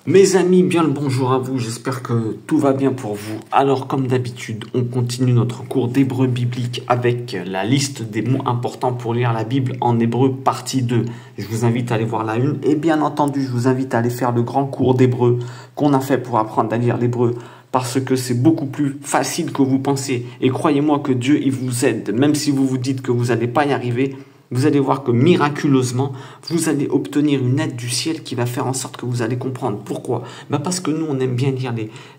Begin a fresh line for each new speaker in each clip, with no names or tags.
Mes amis, bien le bonjour à vous, j'espère que tout va bien pour vous. Alors comme d'habitude, on continue notre cours d'hébreu biblique avec la liste des mots importants pour lire la Bible en hébreu partie 2. Je vous invite à aller voir la une et bien entendu, je vous invite à aller faire le grand cours d'hébreu qu'on a fait pour apprendre à lire l'hébreu parce que c'est beaucoup plus facile que vous pensez. Et croyez-moi que Dieu, il vous aide, même si vous vous dites que vous n'allez pas y arriver. Vous allez voir que miraculeusement, vous allez obtenir une aide du ciel qui va faire en sorte que vous allez comprendre. Pourquoi? Parce que nous, on aime bien lire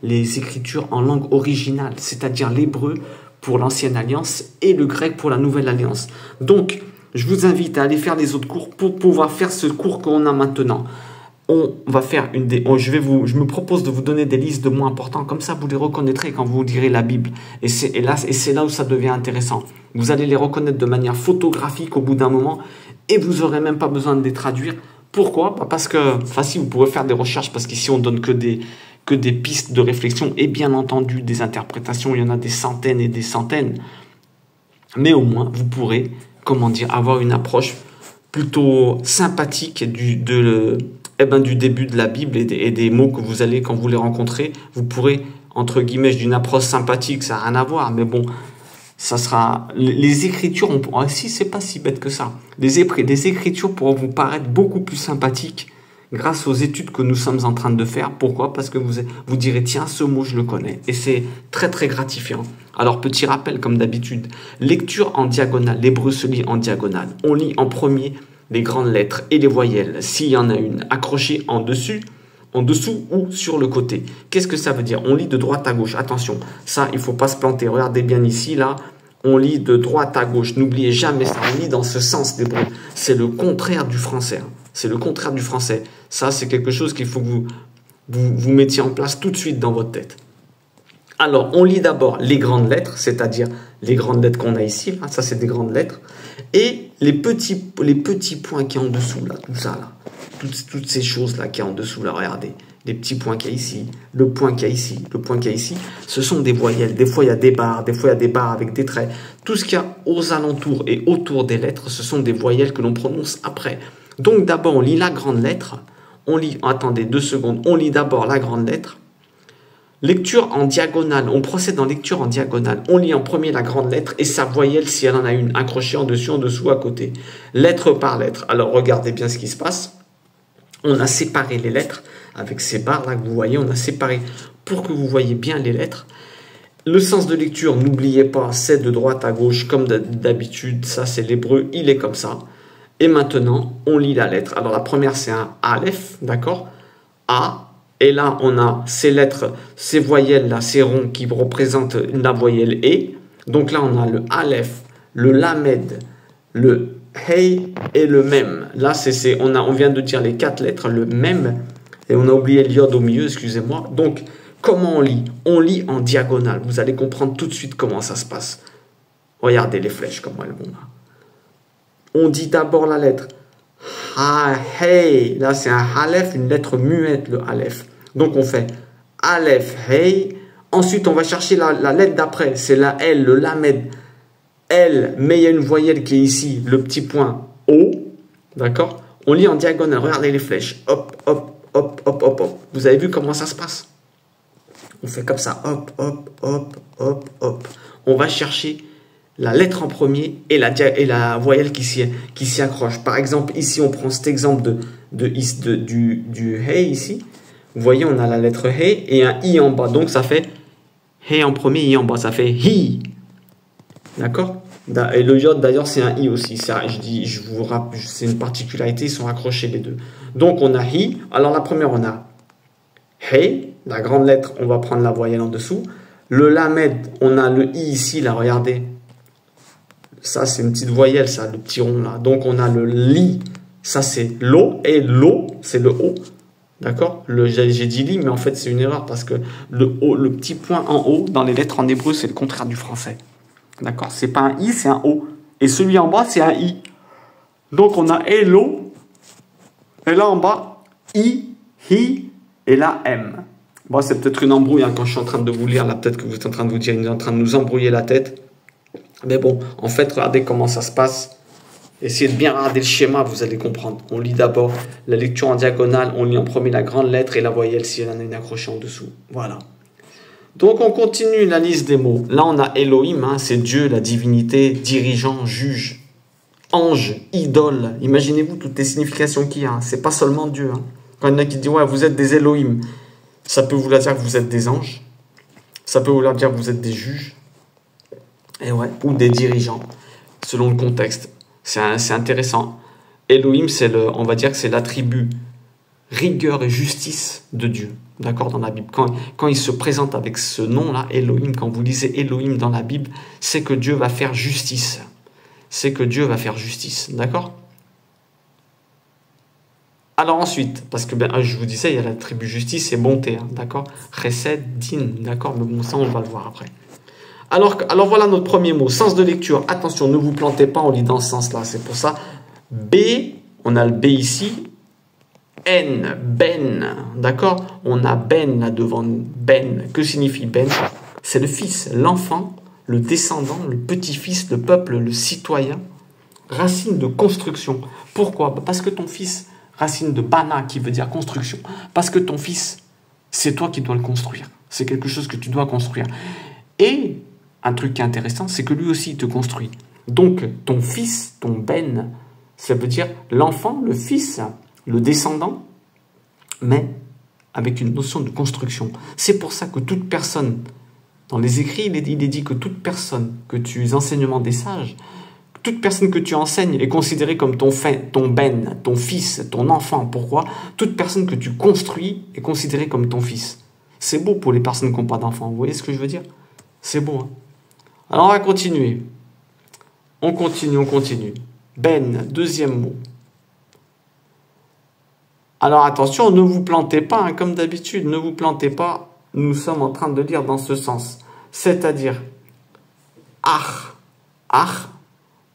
les Écritures en langue originale, c'est-à-dire l'hébreu pour l'ancienne alliance et le grec pour la nouvelle alliance. Donc, je vous invite à aller faire les autres cours pour pouvoir faire ce cours qu'on a maintenant. On va faire je me propose de vous donner des listes de mots importants, comme ça vous les reconnaîtrez quand vous lirez la Bible. Et c'est là où ça devient intéressant. Vous allez les reconnaître de manière photographique au bout d'un moment et vous n'aurez même pas besoin de les traduire. Pourquoi? Parce que, facile, vous pourrez faire des recherches parce qu'ici on donne que des pistes de réflexion et bien entendu des interprétations, il y en a des centaines et des centaines. Mais au moins vous pourrez, avoir une approche plutôt sympathique du début de la Bible et des mots que vous allez, quand vous les rencontrez, vous pourrez, entre guillemets, d'une approche sympathique, ça n'a rien à voir, mais bon, ça sera, les Écritures, si c'est pas si bête que ça, les Écritures pourront vous paraître beaucoup plus sympathiques grâce aux études que nous sommes en train de faire. Pourquoi? Parce que vous direz, tiens, ce mot, je le connais, et c'est très, très gratifiant. Alors, petit rappel, comme d'habitude, lecture en diagonale, l'hébreu se lit en diagonale, on lit en premier les grandes lettres et les voyelles, s'il y en a une, accrochée en dessous ou sur le côté. Qu'est-ce que ça veut dire? On lit de droite à gauche. Attention, ça, il ne faut pas se planter. Regardez bien ici, là, on lit de droite à gauche. N'oubliez jamais ça, on lit dans ce sens d'hébreu. C'est le contraire du français. C'est le contraire du français. Ça, c'est quelque chose qu'il faut que vous mettiez en place tout de suite dans votre tête. Alors, on lit d'abord les grandes lettres, c'est-à-dire les grandes lettres qu'on a ici. Là, ça, c'est des grandes lettres. Et les petits points qui sont en dessous, là, tout ça, là. Toutes ces choses-là qui sont en dessous, là, regardez. Les petits points qu'il y a ici, le point qu'il y a ici, le point qu'il y a ici, ce sont des voyelles. Des fois, il y a des barres, des fois, il y a des barres avec des traits. Tout ce qu'il y a aux alentours et autour des lettres, ce sont des voyelles que l'on prononce après. Donc, d'abord, on lit la grande lettre. Attendez 2 secondes, on lit d'abord la grande lettre. Lecture en diagonale, on procède en lecture en diagonale. On lit en premier la grande lettre et sa voyelle, si elle en a une, accrochée en dessus, en dessous, à côté. Lettre par lettre. Alors, regardez bien ce qui se passe. On a séparé les lettres avec ces barres-là que vous voyez. On a séparé pour que vous voyez bien les lettres. Le sens de lecture, n'oubliez pas, c'est de droite à gauche, comme d'habitude. Ça, c'est l'hébreu, il est comme ça. Et maintenant, on lit la lettre. Alors, la première, c'est un Aleph, d'accord? A. Et là, on a ces lettres, ces voyelles-là, ces ronds qui représentent la voyelle E. Donc là, on a le Aleph, le Lamed, le Hey et le Mem. Là, on vient de dire les 4 lettres, le Mem. Et on a oublié le Yod au milieu, excusez-moi. Donc, comment on lit? On lit en diagonale. Vous allez comprendre tout de suite comment ça se passe. Regardez les flèches, comment elles vont là. On dit d'abord la lettre Hey. Là, c'est un Aleph, une lettre muette, le Aleph. Donc, on fait Aleph, Hey. Ensuite, on va chercher la lettre d'après. C'est la L, le Lamed. L, mais il y a une voyelle qui est ici, le petit point O. D'accord? On lit en diagonale. Regardez les flèches. Hop, hop, hop, hop, hop, hop. Vous avez vu comment ça se passe? On fait comme ça. Hop, hop, hop, hop, hop. On va chercher la lettre en premier et la voyelle qui s'y accroche. Par exemple, ici, on prend cet exemple du Hey ici. Vous voyez, on a la lettre Hey et un I en bas. Donc, ça fait Hey en premier, I en bas. Ça fait Hi. D'accord? Et le Yod, d'ailleurs, c'est un I aussi. Ça, je vous rappelle, c'est une particularité, ils sont accrochés les deux. Donc, on a Hi. Alors, la première, on a Hey. La grande lettre, on va prendre la voyelle en dessous. Le Lamed, on a le I ici, là, regardez. Ça, c'est une petite voyelle, ça, le petit rond, là. Donc, on a le Li. Ça, c'est l'O. Et l'O, c'est le O. D'accord? J'ai dit Li, mais en fait, c'est une erreur parce que le petit point en haut, dans les lettres en hébreu, c'est le contraire du français. D'accord? C'est pas un I, c'est un O. Et celui en bas, c'est un I. Donc, on a Elo. Et là, en bas, I, Hi. Et là, M. Bon, c'est peut-être une embrouille hein, quand je suis en train de vous lire. Là, peut-être que vous êtes en train de vous dire, il est en train de nous embrouiller la tête. Mais bon, en fait, regardez comment ça se passe. Essayez de bien regarder le schéma, vous allez comprendre. On lit d'abord la lecture en diagonale, on lit en premier la grande lettre et la voyelle si elle en a une accrochée en dessous. Voilà. Donc on continue la liste des mots. Là on a Elohim, hein, c'est Dieu, la divinité, dirigeant, juge, ange, idole. Imaginez-vous toutes les significations qu'il y a. C'est pas seulement Dieu. Hein. Quand il y en a qui disent ouais, vous êtes des Elohim, ça peut vouloir dire que vous êtes des anges. Ça peut vouloir dire que vous êtes des juges. Et ouais, ou des dirigeants, selon le contexte. C'est intéressant. Elohim, on va dire que c'est l'attribut rigueur et justice de Dieu. D'accord, dans la Bible. Quand il se présente avec ce nom-là, Elohim, quand vous lisez Elohim dans la Bible, c'est que Dieu va faire justice. C'est que Dieu va faire justice. D'accord? Alors ensuite, parce que je vous disais, il y a l'attribut justice et bonté. Hein, d'accord? Chesed, din. D'accord? Mais bon, ça, on va le voir après. Alors voilà notre premier mot, sens de lecture. Attention, ne vous plantez pas, on lit dans ce sens-là. C'est pour ça. B, on a le B ici. N, Ben, d'accord? On a Ben là devant nous. Ben, que signifie Ben? C'est le fils, l'enfant, le descendant, le petit-fils, le peuple, le citoyen. Racine de construction. Pourquoi? Parce que ton fils, racine de Bana qui veut dire construction. Parce que ton fils, c'est toi qui dois le construire. C'est quelque chose que tu dois construire. Et un truc qui est intéressant, c'est que lui aussi il te construit. Donc ton fils, ton Ben, ça veut dire l'enfant, le fils, le descendant, mais avec une notion de construction. C'est pour ça que toute personne, dans les écrits, il est dit que toute personne que tu enseignement des sages, toute personne que tu enseignes est considérée comme ton Ben, ton fils, ton enfant. Pourquoi? Toute personne que tu construis est considérée comme ton fils. C'est beau pour les personnes qui n'ont pas d'enfants. Vous voyez ce que je veux dire? C'est beau. Hein? Alors on va continuer. On continue. Ben, deuxième mot. Alors attention, ne vous plantez pas, hein, comme d'habitude, ne vous plantez pas. Nous sommes en train de lire dans ce sens. C'est-à-dire, ach.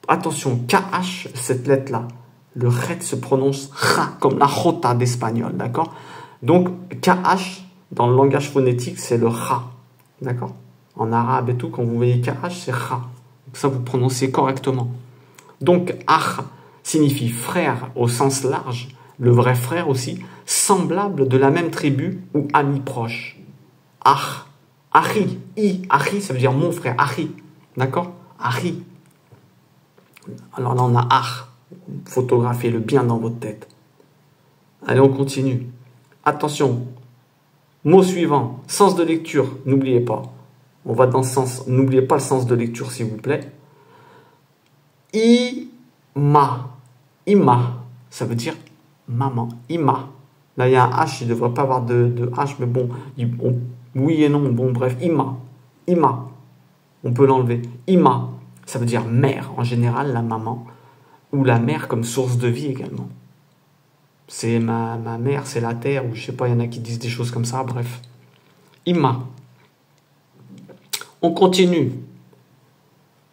Attention, KH, cette lettre-là. Le ret se prononce ra, comme la jota d'espagnol, d'accord? Donc, KH, dans le langage phonétique, c'est le ra, d'accord? En arabe et tout, quand vous voyez KH, c'est ra. Donc ça, vous prononcez correctement. Donc, ach signifie frère au sens large, le vrai frère aussi, semblable de la même tribu ou ami proche. Ach, achi, achi, ça veut dire mon frère, achi, d'accord? Achi. Alors là, on a ach. Photographiez-le bien dans votre tête. Allez, on continue. Attention. Mot suivant. Sens de lecture. N'oubliez pas. On va dans ce sens. N'oubliez pas le sens de lecture, s'il vous plaît. Ima. Ima. Ça veut dire maman. Ima. Là, il y a un H. Il ne devrait pas avoir de H, mais bon. Oui et non. Bon, bref. Ima. Ima. On peut l'enlever. Ima. Ça veut dire mère, en général, la maman, ou la mère comme source de vie également. C'est ma mère, c'est la terre, ou je sais pas, il y en a qui disent des choses comme ça, bref. Ima. On continue.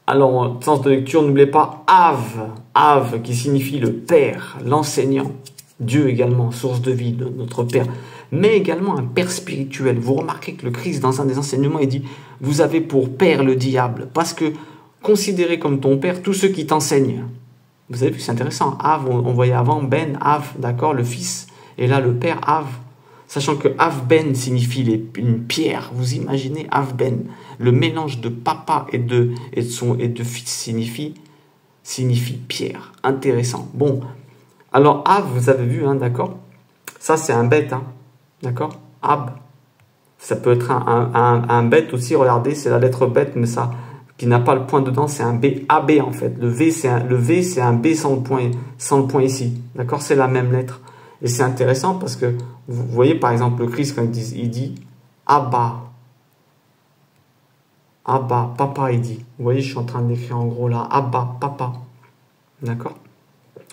Alors, sens de lecture, n'oubliez pas Av. Av, qui signifie le père, l'enseignant. Dieu également, source de vie, notre père. Mais également un père spirituel. Vous remarquez que le Christ, dans un des enseignements, il dit, vous avez pour père le diable, parce que considérer comme ton père tous ceux qui t'enseignent. Vous avez vu, c'est intéressant. Av, on voyait avant Ben, Av, d'accord, le fils. Et là, le père, Av. Sachant que Av Ben signifie une pierre. Vous imaginez Av Ben. Le mélange de papa et de fils signifie pierre. Intéressant. Bon. Alors, Av, vous avez vu, hein, d'accord? Ça, c'est un bête, hein, d'accord? Ab. Ça peut être un bête aussi. Regardez, c'est la lettre bête, mais ça... qui n'a pas le point dedans, c'est un B, AB en fait. Le V, c'est un B sans le point ici. D'accord? C'est la même lettre. Et c'est intéressant parce que, vous voyez par exemple le Christ quand il dit Abba. Abba, papa, il dit. Vous voyez, je suis en train d'écrire en gros là. Abba, papa. D'accord?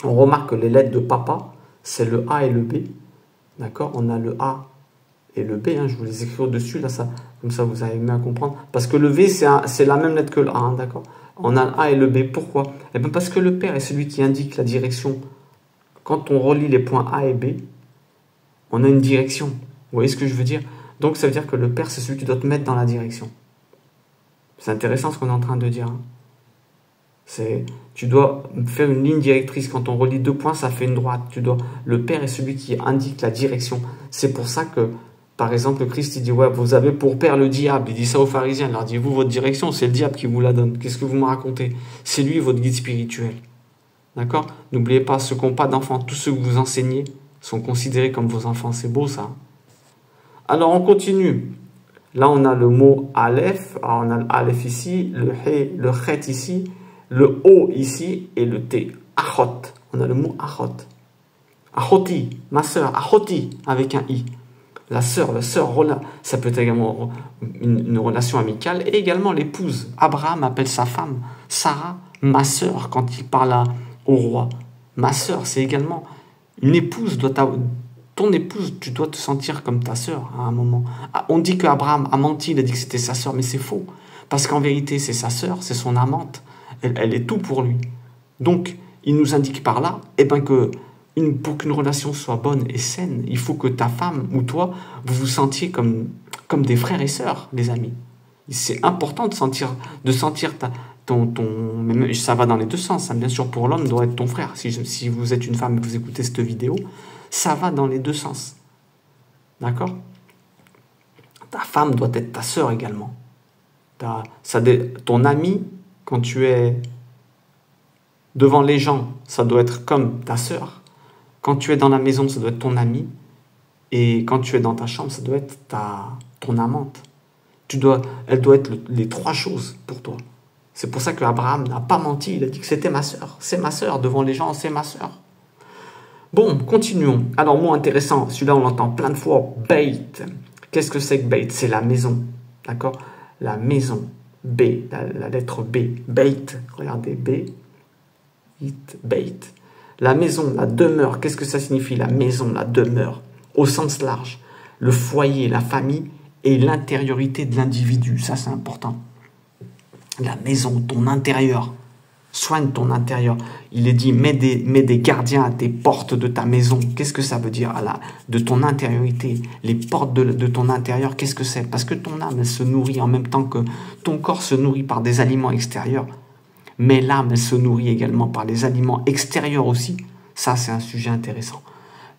On remarque que les lettres de papa, c'est le A et le B. D'accord? On a le A et le B, hein, je vous les écris au-dessus, là, ça, comme ça vous avez mieux à comprendre. Parce que le V, c'est la même lettre que le A, hein, d'accord? On a le A et le B, pourquoi? Eh bien parce que le père est celui qui indique la direction. Quand on relie les points A et B, on a une direction. Vous voyez ce que je veux dire? Donc ça veut dire que le père, c'est celui qui doit te mettre dans la direction. C'est intéressant ce qu'on est en train de dire. Hein. Tu dois faire une ligne directrice. Quand on relie deux points, ça fait une droite. Le Père est celui qui indique la direction. C'est pour ça que, par exemple, le Christ, il dit, ouais, vous avez pour père le diable. Il dit ça aux pharisiens. Il leur dit, vous, votre direction, c'est le diable qui vous la donne. Qu'est-ce que vous me racontez? C'est lui, votre guide spirituel. D'accord? N'oubliez pas, ceux qui n'ont pas d'enfants, tous ceux que vous enseignez sont considérés comme vos enfants. C'est beau, ça. Alors, on continue. Là, on a le mot Aleph. Alors, on a l'Aleph ici, le He, le Chet ici, le O ici et le T. Achot. On a le mot Achot. Achoti, ma sœur. Achoti, avec un I. La sœur, ça peut être également une relation amicale et également l'épouse. Abraham appelle sa femme Sarah, ma sœur, quand il parle au roi. Ma sœur, c'est également une épouse. Ton épouse, tu dois te sentir comme ta sœur à un moment. On dit qu'Abraham a menti, il a dit que c'était sa sœur, mais c'est faux. Parce qu'en vérité, c'est sa sœur, c'est son amante. Elle est tout pour lui. Donc, il nous indique par là que pour qu'une relation soit bonne et saine, il faut que ta femme ou toi, vous vous sentiez comme des frères et sœurs, les amis. C'est important de sentir mais ça va dans les deux sens. Hein. Bien sûr, pour l'homme, doit être ton frère. Si vous êtes une femme et que vous écoutez cette vidéo, ça va dans les deux sens. D'accord? Ta femme doit être ta sœur également. Ton ami, quand tu es devant les gens, ça doit être comme ta sœur. Quand tu es dans la maison, ça doit être ton ami. Et quand tu es dans ta chambre, ça doit être ton amante. Elle doit être les trois choses pour toi. C'est pour ça qu'Abraham n'a pas menti. Il a dit que c'était ma sœur. C'est ma sœur. Devant les gens, c'est ma sœur. Bon, continuons. Alors, mot intéressant. Celui-là, on l'entend plein de fois. Beit. Qu'est-ce que c'est que Beit? C'est la maison. D'accord? La maison. B. La lettre B. Beit. Regardez. B. Beit. La maison, la demeure. Qu'est-ce que ça signifie? La maison, la demeure. Au sens large. Le foyer, la famille et l'intériorité de l'individu. Ça, c'est important. La maison, ton intérieur. Soigne ton intérieur. Il est dit, mets des gardiens à tes portes de ta maison. Qu'est-ce que ça veut dire? De ton intériorité. Les portes de ton intérieur, qu'est-ce que c'est? Parce que ton âme, elle se nourrit en même temps que ton corps se nourrit par des aliments extérieurs. Mais l'âme, elle se nourrit également par les aliments extérieurs aussi. Ça, c'est un sujet intéressant.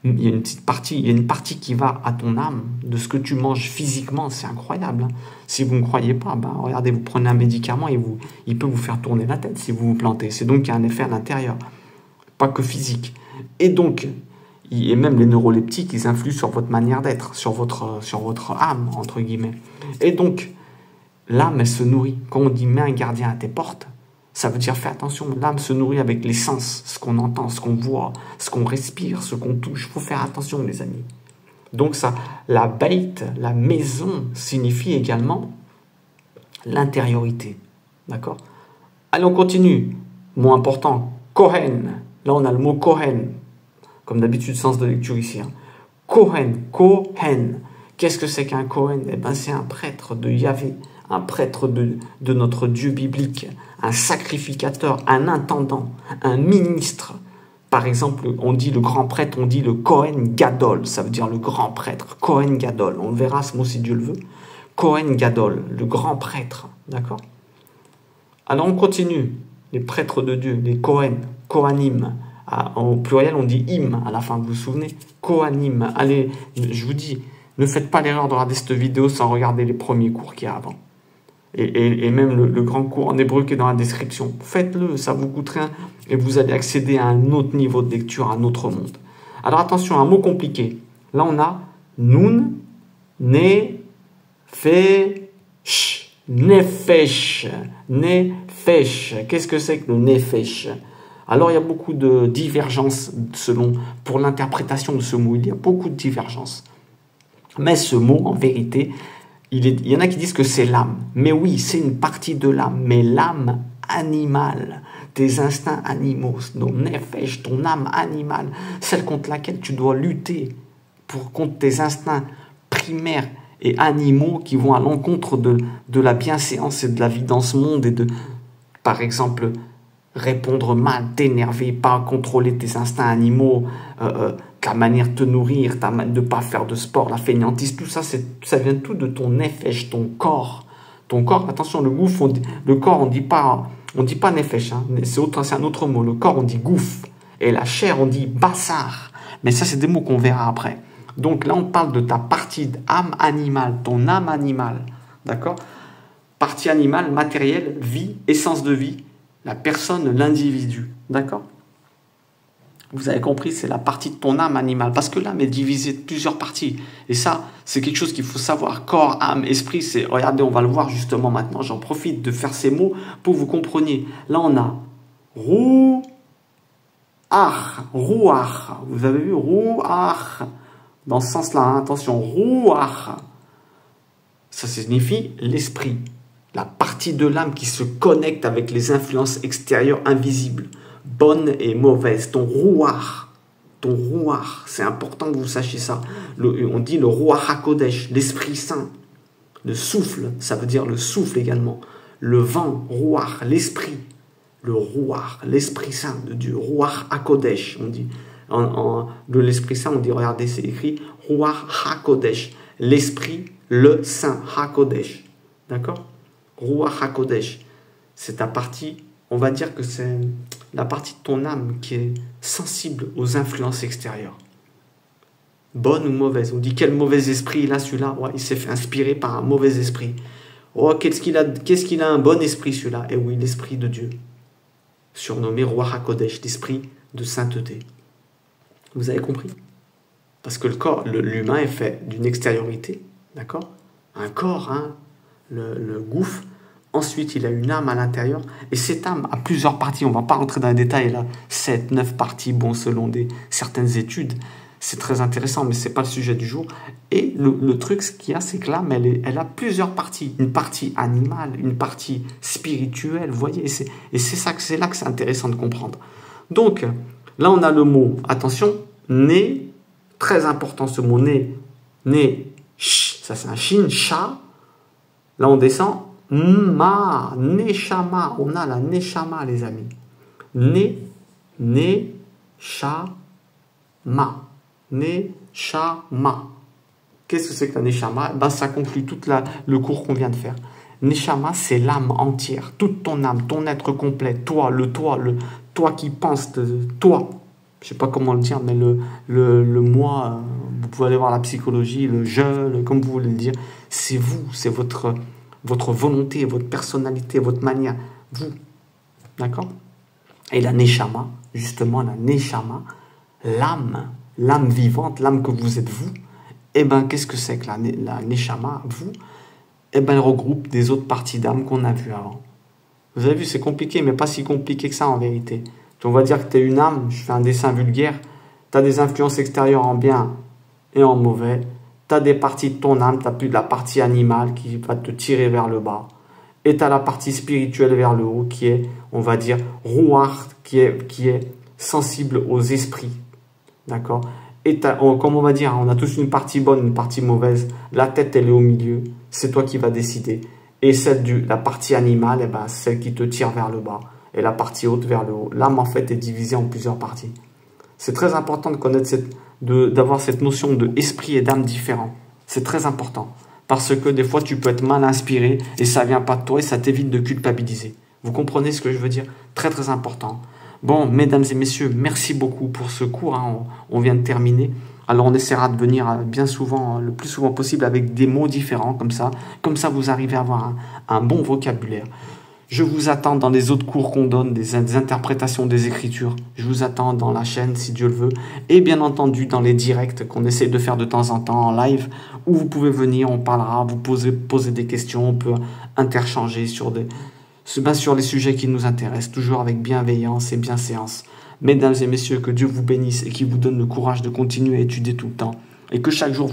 Il y a une partie qui va à ton âme, de ce que tu manges physiquement, c'est incroyable. Hein. Si vous ne croyez pas, regardez, vous prenez un médicament et il peut vous faire tourner la tête si vous vous plantez. C'est donc qu'il y a un effet à l'intérieur, pas que physique. Et donc, et même les neuroleptiques, ils influent sur votre manière d'être, sur votre âme, entre guillemets. Et donc, l'âme, elle se nourrit. Quand on dit « mets un gardien à tes portes », ça veut dire, fais attention, l'âme se nourrit avec les sens, ce qu'on entend, ce qu'on voit, ce qu'on respire, ce qu'on touche. Il faut faire attention, les amis. Donc ça, la beit, la maison, signifie également l'intériorité. D'accord? Allez, on continue. Mot important, Kohen. Là, on a le mot Kohen. Comme d'habitude, sens de lecture ici. Hein. Kohen, Kohen. Qu'est-ce que c'est qu'un Kohen? Eh bien, c'est un prêtre de Yahvé, un prêtre de notre Dieu biblique, un sacrificateur, un intendant, un ministre. Par exemple, on dit le grand prêtre, on dit le Kohen Gadol, ça veut dire le grand prêtre, Kohen Gadol. On le verra ce mot si Dieu le veut. Kohen Gadol, le grand prêtre, d'accord? Alors on continue, les prêtres de Dieu, les Kohen, Kohanim. Au pluriel, on dit im à la fin, vous vous souvenez? Kohanim. Allez, je vous dis, ne faites pas l'erreur de regarder cette vidéo sans regarder les premiers cours qu'il y a avant. Et même le grand cours en hébreu qui est dans la description. Faites-le, ça vous coûte rien et vous allez accéder à un autre niveau de lecture, à un autre monde. Alors attention, un mot compliqué. Là, on a nun, ne, fe, sh, nefesh, nefesh. Qu'est-ce que c'est que le nefesh? Alors, il y a beaucoup de divergences pour l'interprétation de ce mot. Il y a beaucoup de divergences. Mais ce mot, en vérité, il y en a qui disent que c'est l'âme. Mais oui, c'est une partie de l'âme. Mais l'âme animale, tes instincts animaux, ton nefesh, ton âme animale, celle contre laquelle tu dois lutter contre tes instincts primaires et animaux qui vont à l'encontre de la bienséance et de la vie dans ce monde et de, par exemple, répondre mal, t'énerver, pas contrôler tes instincts animaux, ta manière de te nourrir, de ne pas faire de sport, la fainéantise, tout ça, ça vient tout de ton nefesh, ton corps. Ton corps, attention, le corps, on ne dit pas On ne dit pas nefesh, hein. C'est un autre mot. Le corps, on dit gouf. Et la chair, on dit bassar. Mais ça, c'est des mots qu'on verra après. Donc là, on parle de ta partie d'âme animale, ton âme animale. D'accord? Partie animale, matérielle, vie, essence de vie, la personne, l'individu. D'accord? Vous avez compris, c'est la partie de ton âme animale. Parce que l'âme est divisée de plusieurs parties. Et ça, c'est quelque chose qu'il faut savoir. Corps, âme, esprit, c'est... Regardez, on va le voir justement maintenant. J'en profite de faire ces mots pour que vous compreniez. Là, on a rouach. Vous avez vu rouach. Dans ce sens-là, hein, attention, rouach. Ça signifie l'esprit. La partie de l'âme qui se connecte avec les influences extérieures invisibles. Bonne et mauvaise, ton rouach, c'est important que vous sachiez ça. On dit le rouach HaKodesh, l'Esprit Saint, le souffle, ça veut dire le souffle également, le vent, rouach, l'esprit, le rouach, l'Esprit Saint de Dieu, rouach HaKodesh, on dit, de l'Esprit Saint, on dit, regardez, c'est écrit rouach HaKodesh, l'Esprit, le Saint, HaKodesh, d'accord? Rouach HaKodesh, c'est ta partie. On va dire que c'est la partie de ton âme qui est sensible aux influences extérieures. Bonne ou mauvaise. On dit quel mauvais esprit il a celui-là. Ouais, il s'est fait inspirer par un mauvais esprit. Oh, qu'est-ce qu'il a un bon esprit celui-là. Eh oui, l'esprit de Dieu. Surnommé Roi HaKodesh, l'esprit de sainteté. Vous avez compris? Parce que le corps, l'humain est fait d'une extériorité. D'accord? Un corps, hein, le gouffre. Ensuite, il a une âme à l'intérieur. Et cette âme a plusieurs parties. On ne va pas rentrer dans les détails. Là, 7, 9 parties, bon, selon certaines études. C'est très intéressant, mais ce n'est pas le sujet du jour. Et le truc, ce qu'il y a, c'est que l'âme, elle a plusieurs parties. Une partie animale, une partie spirituelle. Vous voyez, et c'est là que c'est intéressant de comprendre. Donc, là, on a le mot, attention, né. Très important ce mot, né. Né, ch, ça c'est un shin, cha. Là, on descend. Ma, neshama, on a la neshama, les amis. Neshama. Neshama. Qu'est-ce que c'est que la neshama? Ben, ça conclut tout le cours qu'on vient de faire. Neshama, c'est l'âme entière, toute ton âme, ton être complet, toi qui penses, toi. Je ne sais pas comment le dire, mais le moi, vous pouvez aller voir la psychologie, le je, comme vous voulez le dire. C'est vous, c'est votre volonté, votre personnalité, votre manière, vous. D'accord? Et la neshama, justement, la neshama, l'âme vivante, l'âme que vous êtes vous, eh bien, qu'est-ce que c'est que la neshama, vous? Eh bien, elle regroupe des autres parties d'âme qu'on a vues avant. Vous avez vu, c'est compliqué, mais pas si compliqué que ça en vérité. On va dire que tu es une âme, je fais un dessin vulgaire, tu as des influences extérieures en bien et en mauvais. Tu as des parties de ton âme, tu as plus de la partie animale qui va te tirer vers le bas. Et tu as la partie spirituelle vers le haut qui est, on va dire, rouach, qui est sensible aux esprits. D'accord? Et comme on va dire, on a tous une partie bonne, une partie mauvaise. La tête, elle est au milieu. C'est toi qui vas décider. Et la partie animale, eh ben, celle qui te tire vers le bas. Et la partie haute vers le haut. L'âme, en fait, est divisée en plusieurs parties. C'est très important de connaître d'avoir cette notion de esprit et d'âme différents. C'est très important. Parce que des fois, tu peux être mal inspiré et ça ne vient pas de toi et ça t'évite de culpabiliser. Vous comprenez ce que je veux dire? Très, très important. Bon, mesdames et messieurs, merci beaucoup pour ce cours. Hein. On vient de terminer. Alors, on essaiera de venir bien souvent, le plus souvent possible, avec des mots différents comme ça. Comme ça, vous arrivez à avoir un bon vocabulaire. Je vous attends dans les autres cours qu'on donne, des interprétations des Écritures. Je vous attends dans la chaîne, si Dieu le veut. Et bien entendu, dans les directs qu'on essaie de faire de temps en temps en live, où vous pouvez venir, on parlera, vous poser des questions, on peut interchanger sur les sujets qui nous intéressent, toujours avec bienveillance et bienséance. Mesdames et messieurs, que Dieu vous bénisse et qu'il vous donne le courage de continuer à étudier tout le temps. Et que chaque jour,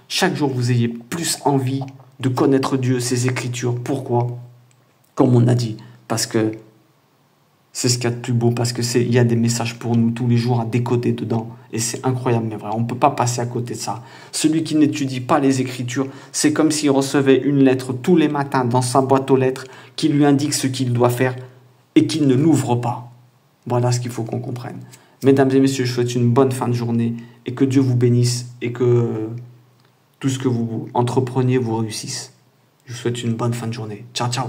chaque jour, vous ayez plus envie de connaître Dieu, ses Écritures. Pourquoi ? Comme on a dit, parce que c'est ce qu'il y a de plus beau, parce qu'il y a des messages pour nous tous les jours à décoder dedans. Et c'est incroyable, mais vrai, on ne peut pas passer à côté de ça. Celui qui n'étudie pas les Écritures, c'est comme s'il recevait une lettre tous les matins dans sa boîte aux lettres qui lui indique ce qu'il doit faire et qu'il ne l'ouvre pas. Voilà ce qu'il faut qu'on comprenne. Mesdames et messieurs, je souhaite une bonne fin de journée et que Dieu vous bénisse et que tout ce que vous entrepreniez vous réussisse. Je vous souhaite une bonne fin de journée. Ciao, ciao.